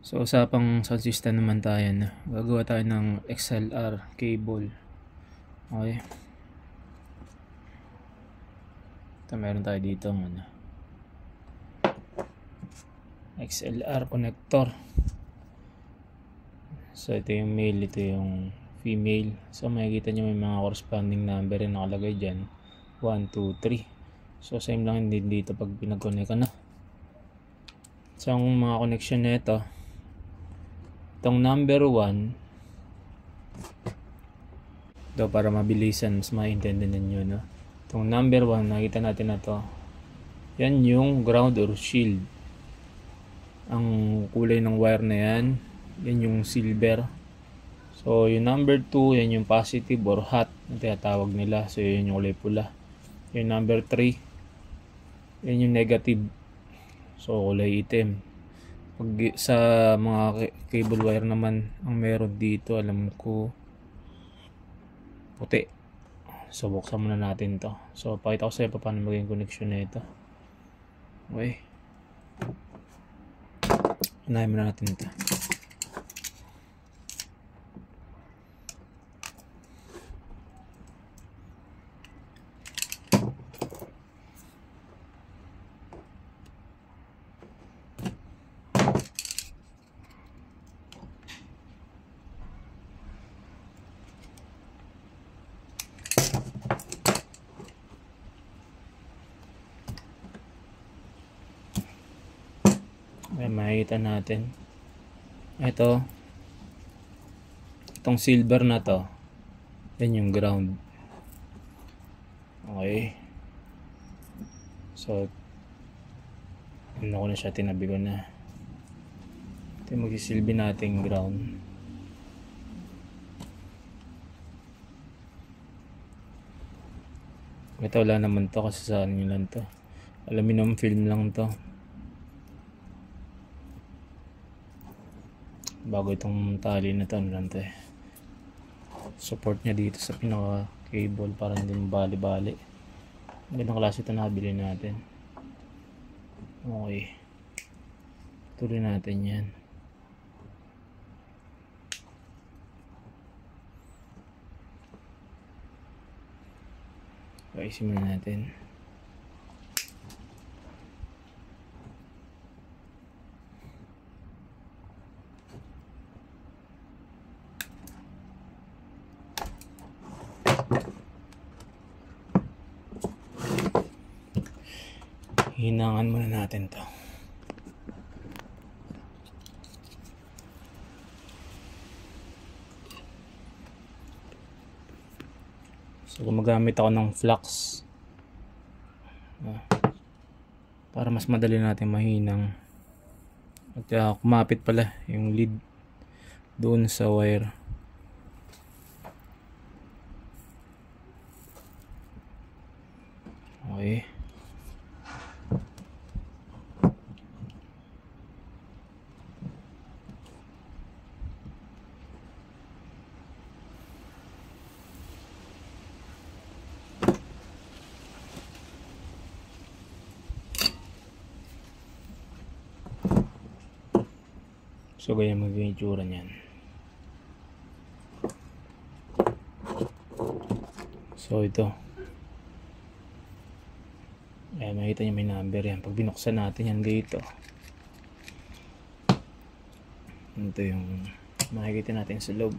So usapang sound system naman tayo na. Gagawa tayo ng XLR cable. Okay. Ito meron tayo dito ng XLR connector. So ito yung male, ito yung female. So makikita nyo may mga corresponding number yung nakalagay dyan. 1, 2, 3. So same lang din dito pag pinag-connect ka na. So ang mga connection na ito, itong number 1, ito para mabilisan, mas maintindihan nyo, no? Itong number 1, nakita natin na to. Yan yung ground or shield. Ang kulay ng wire na yan, yan yung silver. So yung number 2, yan yung positive or hot na tinatawag nila. So yan yung kulay pula. Yung number 3, yan yung negative. So kulay itim. Pag sa mga cable wire naman, ang meron dito, alam ko, puti. So buksan muna natin to. So pakita ko sa iyo paano maging connection na ito. Okay. Unahin muna natin ito. May makikita natin itong silver na to, yan yung ground. Okay, so ano ko na siya, tinabi ko na. Ito yung magsisilbi nating ground. Ito wala naman to kasi sa ano lang to, aluminum film lang to. Bago itong tali na to, ano lang to eh, support nya dito sa pinaka cable para hindi bali-bali. Ganang klase ito nabili natin. Okay, tuloy natin yan. Okay, simulan natin. Hinangan muna natin to. So gumagamit ako ng flux para mas madali natin mahinang. At kumapit pala yung lead doon sa wire. Okay. So ganyan magiging itsura niyan. So ito, makita niyo may number yan. Pag binuksan natin yan dito, ito yung makikita natin sa loob.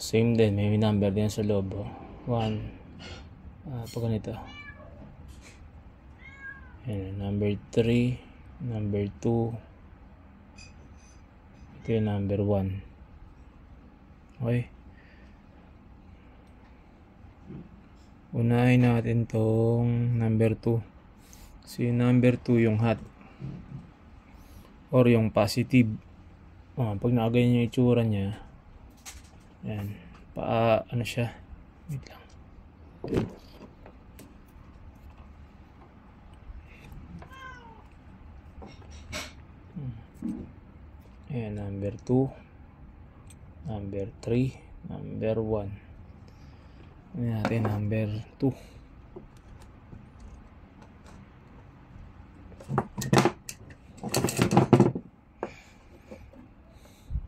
Same din, may number din sa loob. 1, pag ganito, ayan, number 3, number 2, ito yung number 1. Okay, unahin natin tong number 2. So yung number 2 yung hot or yung positive. Pag nakaganyan yung itsura nya, yan, ano siya, wait lang. Ayan, number 2, number 3, number 1. Ayan natin, number 2.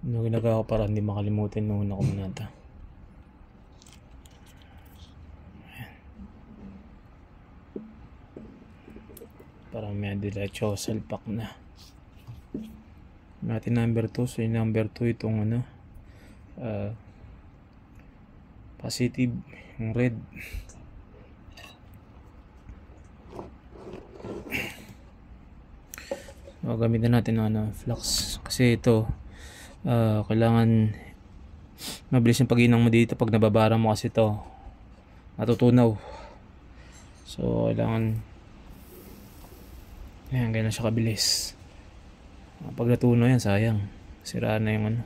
Ano ginagawa ko para hindi makalimutin nung una ko muna ito. Para may diretso salpak na. Natin number 2. So yung number 2 itong ano, positive, yung red. So gamitin natin ng ano, flux kasi ito kailangan mabilis yung pag-inang mo dito. Pag nababara mo kasi ito natutunaw, so kailangan ayan, ganyan siya kabilis. Pag natunaw yan, sayang, siraan na yung ano,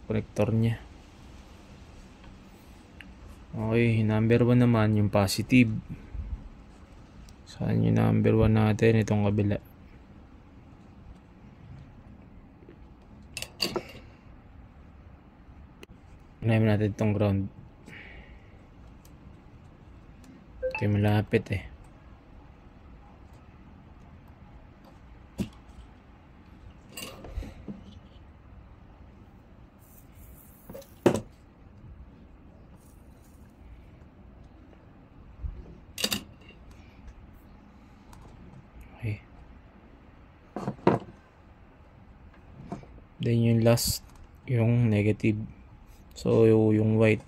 connector nya. Okay, number 1 naman yung positive. Saan yung number 1 natin? Itong kabila. Unahin natin itong ground. Ito yung malapit eh. Okay. Then yung last, yung negative. So yung white.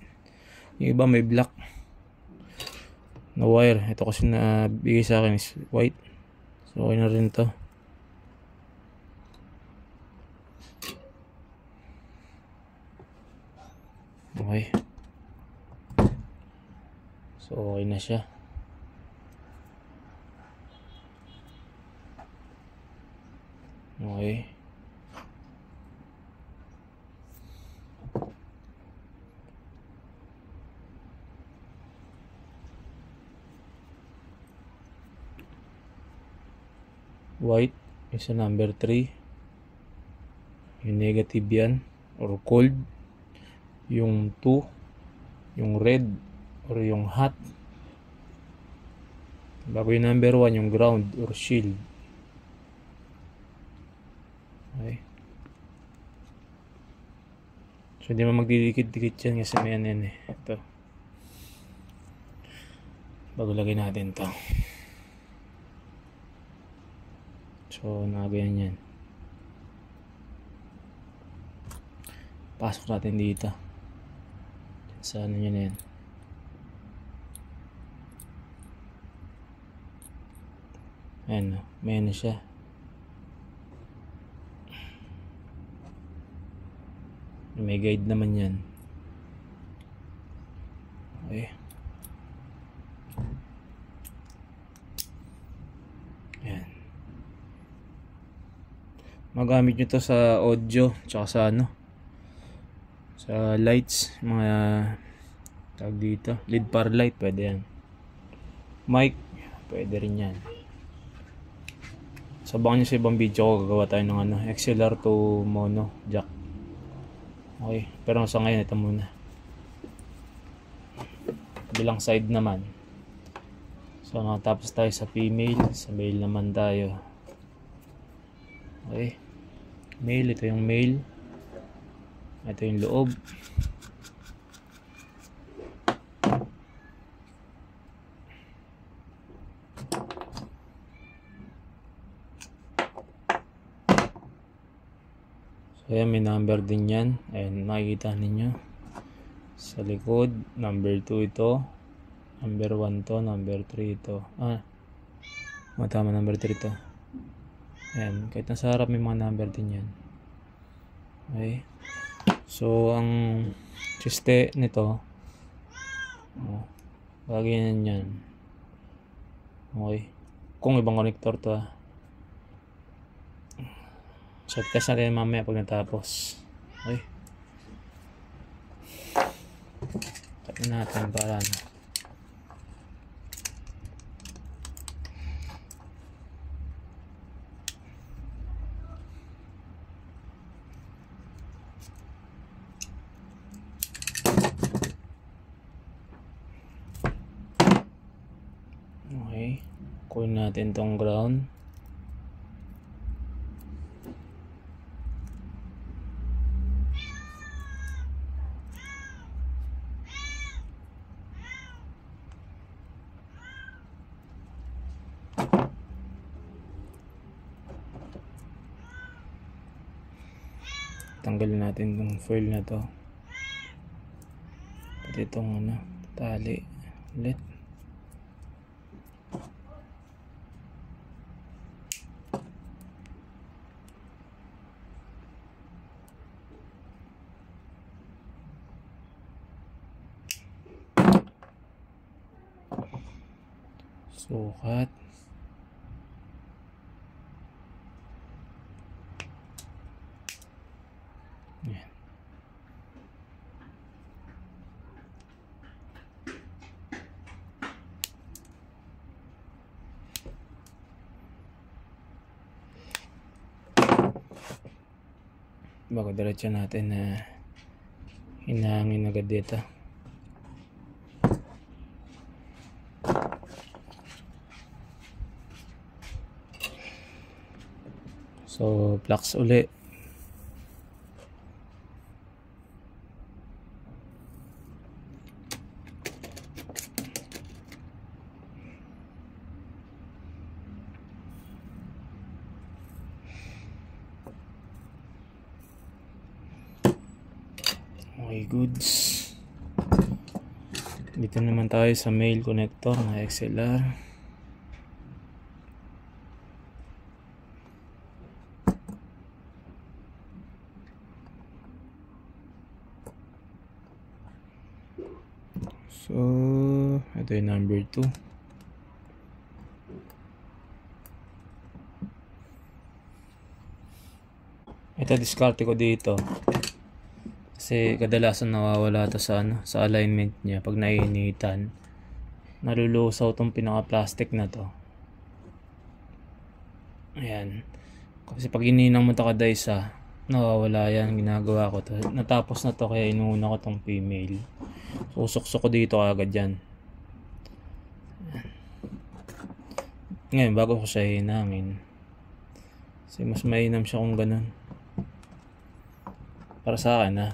Yung iba may black na wire. Ito kasi na bigay sa akin is white. So okay na rin to. Okay. So okay na siya. Okay. White is a number 3. Yung negative yan or cold. Yung 2, yung red or yung hot. Bago yung number 1, yung ground or shield. Okay. So hindi mo magdidikit-dikit yan kasi may ano yan eh. Ito. Bago lagay natin to. So nagayan yan. Pasok natin dito. Sa ano yun yan. Ayan, may ano siya. May guide naman yan. Okay. Ayan. Magamit nyo to sa audio tsaka sa ano, sa lights, mga tag dito, lead power light, pwede yan. Mic, pwede rin yan. Sabakan nyo sa ibang video ko, gagawa tayo ng ano, XLR to mono jack. Okay, pero sa ngayon ito muna. Bilang side naman. So nakatapos tayo sa female, sa male naman tayo. Okay, male, ito yung male. Ito yung loob. So ayan, may number din yan. Ayan, makikita ninyo sa likod. Number 2 ito, number 1 to, number 3 ito. Tama, number 3 ito. Ayan, kahit nasa harap may mga number din yan. Okay. So ang chiste nito, bagay yan. Okay, kung ibang connector to so test natin mamaya pag natapos. Okay, tapos natin para ano. Kunin natin tong ground. Tanggalin natin tong foil na to. Pati itong tali ulit. Sukat. Yan. Bago diretso natin na hinahangin agad dito. So, flux uli. Okay, goods. Dito naman tayo sa male connector na XLR. So, ito yung number 2. Ito diskarte ko dito. Kasi kadalasan nawawala to sa sa alignment niya pag naiinitan. Nalulusaw tong pinaka-plastic na to. Ayan. Kasi pag ininang mo to kada isa, nawawala yan. Ginagawa ko to. Natapos na to kaya inuuna ko tong female. Susuksok ko dito agad yan. Ngayon bago ko siya hinangin. Kasi mas mainam siya kung ganun. Para sa akin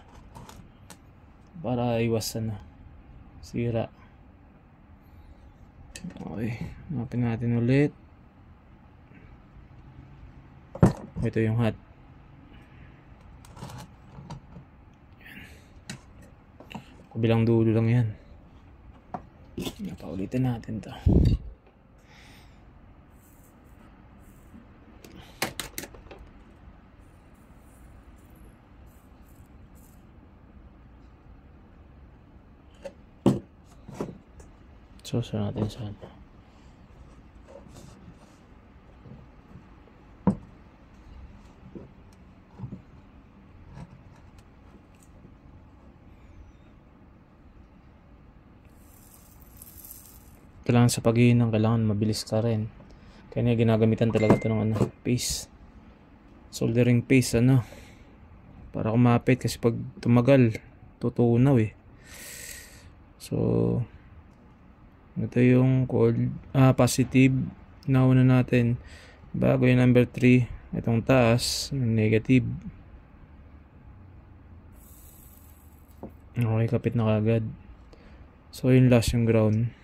para iwasan sira. Okay, hanapin natin ulit. Ito yung hot. Kabilang dulo lang yan. Napaulitin natin to. Susunod natin sana. Kailangan sa paghihinang, kailangan mabilis ka rin. Kaya ginagamitan talaga ito ng paste. Soldering paste para kumapit kasi pag tumagal, tutunaw eh. So, ito yung positive. Nauna natin bago yung number 3. Itong taas, yung negative. Okay, kapit na kagad. So, yung last yung ground.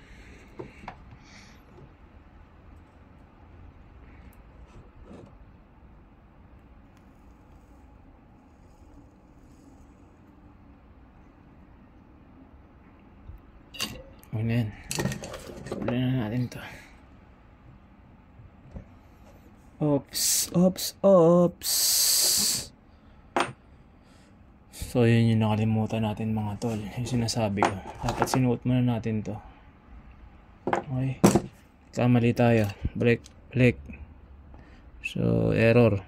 Ayan. Kunin na natin to. Oops. So yun yung nakalimutan natin mga tol. Yung sinasabi ko. Dapat sinuot muna natin to. Okay. Kamali tayo. Break. So error.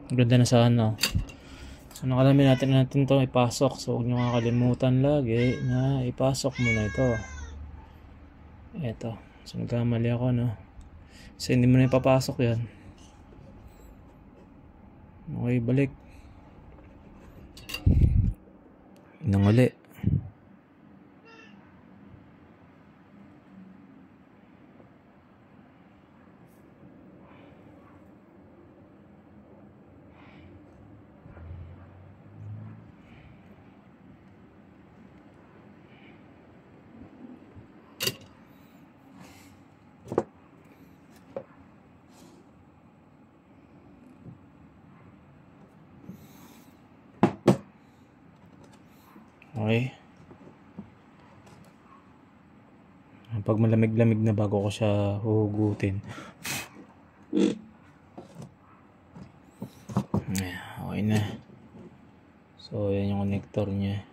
Ganda na sa So nakalamin natin to ipasok. So huwag nyo kakalimutan lagi na ipasok muna ito. Eto. So nagkamali ako Kasi hindi mo na ipapasok yan. Okay, balik. Nang uli. Okay. Pag malamig-lamig na bago ko siya huhugutin. Okay na. So, yan yung connector niya.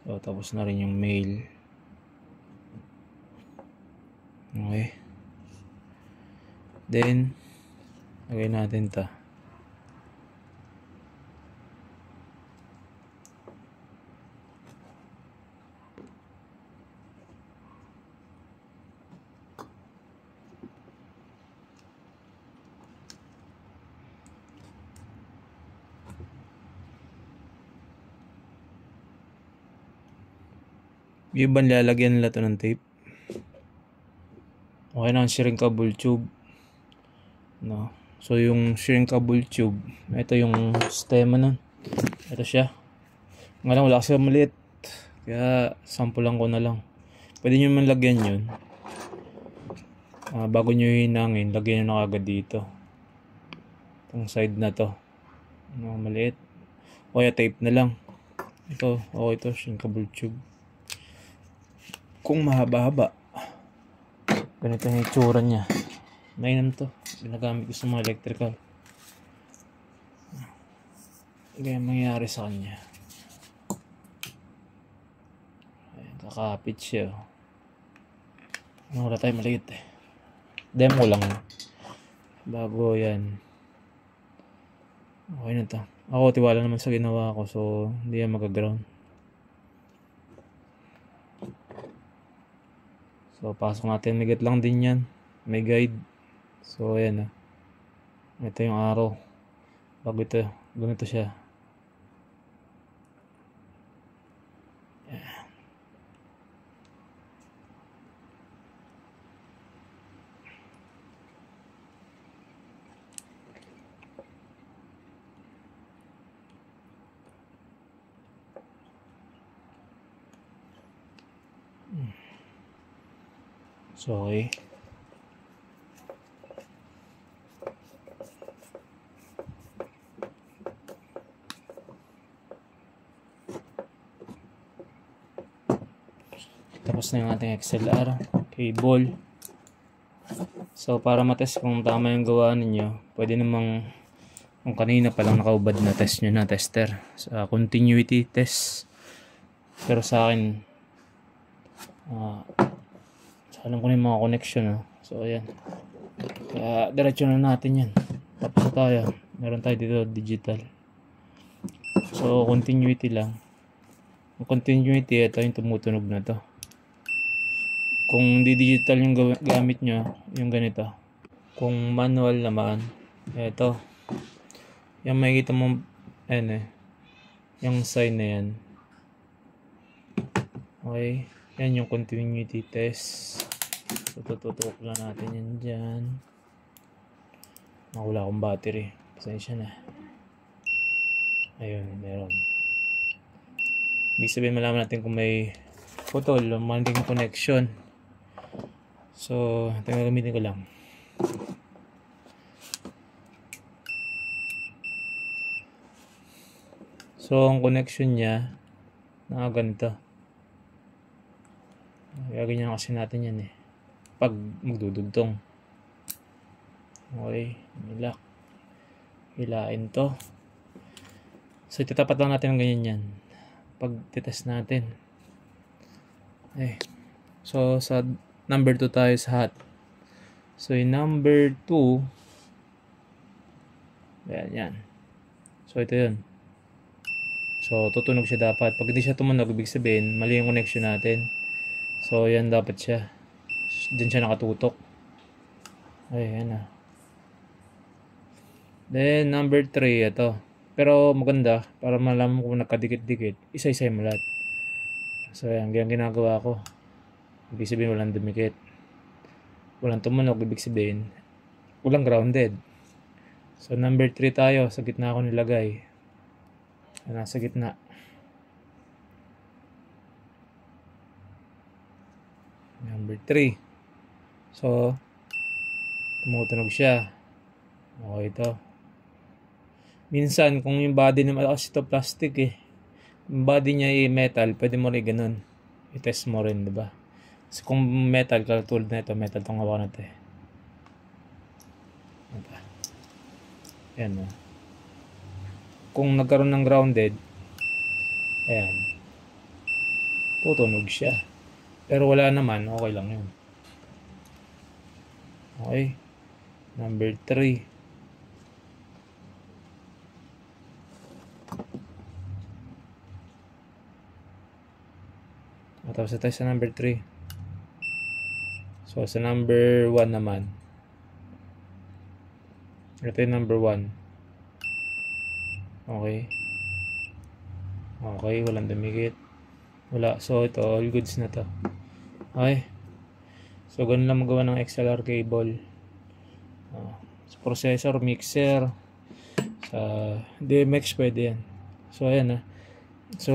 So, tapos na rin yung mail. Okay. Then, lagay natin ta. Yung ba lalagyan nila to ng tape? Okay na ang shrinkable tube. No. So yung shrinkable tube, ito yung stemma nun. Ito siya. Ngayon wala kasi maliit. Kaya sampulan ko na lang. Pwede nyo man lagyan yun. Bago nyo hinangin, lagyan nyo na agad dito. Itong side na to. No, maliit. O kaya tape na lang. Ito, ito shrinkable tube. Kung mahaba-haba, ganito yung itsura niya. Mainam to. Ginagamit ko sa mga electrical. Ganyan mangyayari sa kanya. Ayan, kakapit siya. Wala tayo maliit eh. Demo lang. Bago yan. Okay na to. Ako tiwala naman sa ginawa ko, so hindi yan mag-ground. So, pasok natin. Migat lang din yan. May guide. So, ayan. Ito yung arrow. Bago ito. Ganito siya. Yeah. So, okay. Tapos na yung ating XLR cable. So, para matest kung tama yung gawa ninyo, pwede namang kung kanina pa lang nakaubad na test nyo na tester sa continuity test. Pero sa akin, alam ko na yung mga connection. So, ayan. Kaya, diretso na natin yan. Tapos na tayo. Meron tayo dito, digital. So, continuity lang. Yung continuity, ito yung tumutunog na to. Kung di digital yung gamit nyo, yung ganito. Kung manual naman, ito. Yung makikita mo, ayan yung sign na yan. Okay. Yan yung continuity test. So, tututok lang natin yan dyan. Wala akong battery. Pasensya na. Ayun, meron. Ibig sabihin malaman natin kung may putol o maling connection. So, ito gagamitin ko lang. So, ang connection niya ganito. Ganyan kasi natin yan pag magdudugtong. Okay, nilak. Hilain to. So, itatapat lang natin ng ganyan yan. Pag titest natin. Okay. So, sa number 2 tayo sa hot. So, yung number 2, yan. So, ito yun. So, tutunog siya dapat. Pag hindi siya tumunog, ibig sabihin, mali yung connection natin. So, yan dapat siya. Diyan siya nakatutok. Ay, yan na. Then, number 3, ito. Pero maganda, para malaman kung nagkadikit-dikit, isa-isay mo lahat. So, yan ginagawa ko. Ibig sabihin, walang dumikit. Walang tumunog, ibig sabihin, walang grounded. So, number 3 tayo. Sa gitna ako nilagay. Nasa gitna. Number 3. So, tumutunog siya. Okay ito. Minsan, kung yung body naman, kasi ito plastic eh. Yung body niya ay metal, pwede mo rin ganun. I-test mo rin, diba? Kasi kung metal, katulad na ito, metal itong hawakan na ito eh. Diba? Yan o. Kung nagkaroon ng grounded, ayan, tutunog siya. Pero wala naman, okay lang yun. Okay. Number 3. Tapos tayo sa number 3. So, sa number 1 naman. Ito yung number 1. Okay. Okay, walang dumikit. Wala. So, ito, all goods na to. Okay. So, ganun lang magawa ng XLR cable. Sa processor, mixer, sa DMX pwede yan. So, ayan So,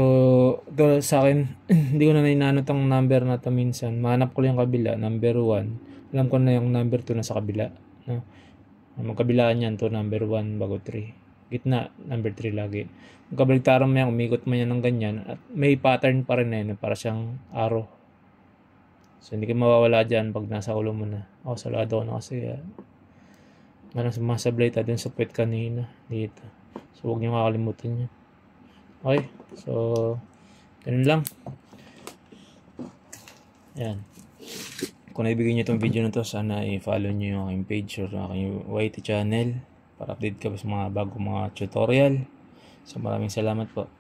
ito sa akin, hindi ko na nainanot ang number na ito minsan. Mahanap ko lang yung kabila, number 1. Alam ko na yung number 2 na sa kabila. No? Magkabilaan yan to, number 1 bago 3. Gitna, number 3 lagi. Kung kabaligtaran mo yan, umikot mo yan ng ganyan. At may pattern pa rin na yun, para siyang arrow. So, hindi ka mawawala dyan pag nasa ulo mo na. Ako, salado ko na kasi. Sumasablay tayo dun sa puwet kanina. Dito. So, huwag niyo kakalimutan yan. Okay, so ganun lang. Yan. Kung naibigay nyo itong video na to, sana i-follow nyo yung aking page or aking YT channel para update ka sa mga bagong mga tutorial. So maraming salamat po.